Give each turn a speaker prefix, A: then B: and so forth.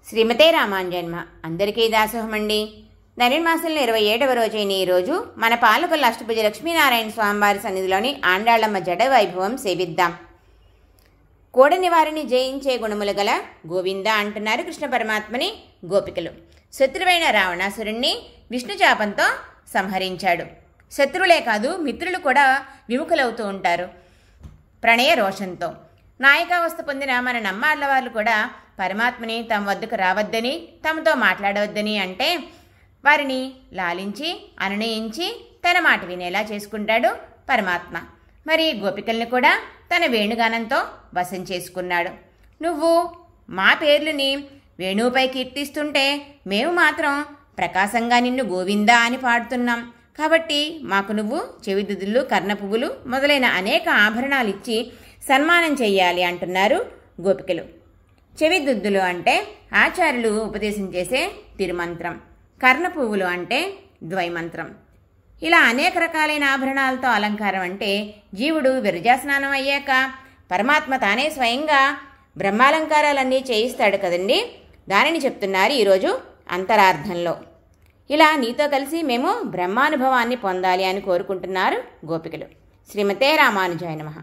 A: శ్రీమతే రామాంజన్మ అందరికీ దాసోహమండి. ధనుర్మాసంలో 27వ రోజైన ఈరోజు మన పాలకొల్లు అష్టభుజ లక్ష్మీనారాయణ స్వామివారి సన్నిధిలోని ఆండాళ్ళమ్మ జడ వైభవం సేవిద్దాం. కోడని వారిని జయించే గుణములు గల గోవింద అంటున్నారు కృష్ణ పరమాత్మని గోపికలు. శత్రువైన రావణాసురుణ్ణి విష్ణుచాపంతో సంహరించాడు. శత్రువులే కాదు మిత్రులు కూడా విముఖులవుతూ ఉంటారు ప్రణయ రోషంతో. నాయకావస్థ పొందిన మన నమ్మాళ్ళవాళ్ళు కూడా పరమాత్మని తమ వద్దకు రావద్దని, తమతో మాట్లాడవద్దని అంటే వారిని లాలించి అనునయించి తన మాట వినేలా చేసుకుంటాడు పరమాత్మ. మరి గోపికల్ని కూడా తన వేణుగానంతో వశం చేసుకున్నాడు. నువ్వు మా పేర్లని వేణువుపై కీర్తిస్తుంటే మేము మాత్రం ప్రకాశంగా నిన్ను గోవిందా అని పాడుతున్నాం. కాబట్టి మాకు నువ్వు చెవిదుద్దులు, కర్ణపువ్వులు మొదలైన అనేక ఆభరణాలు ఇచ్చి సన్మానం చెయ్యాలి అంటున్నారు గోపికలు. చెవిదుద్దులు అంటే ఆచార్యులు ఉపదేశం చేసే తిరుమంత్రం, కర్ణపువ్వులు అంటే ద్వైమంత్రం. ఇలా అనేక రకాలైన ఆభరణాలతో అలంకారం అంటే జీవుడు విరజాస్నానం అయ్యాక పరమాత్మ తానే స్వయంగా బ్రహ్మాలంకారాలన్నీ చేయిస్తాడు కదండి. దానిని చెప్తున్నారు ఈరోజు అంతరార్థంలో. ఇలా నీతో కలిసి మేము బ్రహ్మానుభవాన్ని పొందాలి అని కోరుకుంటున్నారు గోపికలు. శ్రీమతే రామానుజాయ నమః.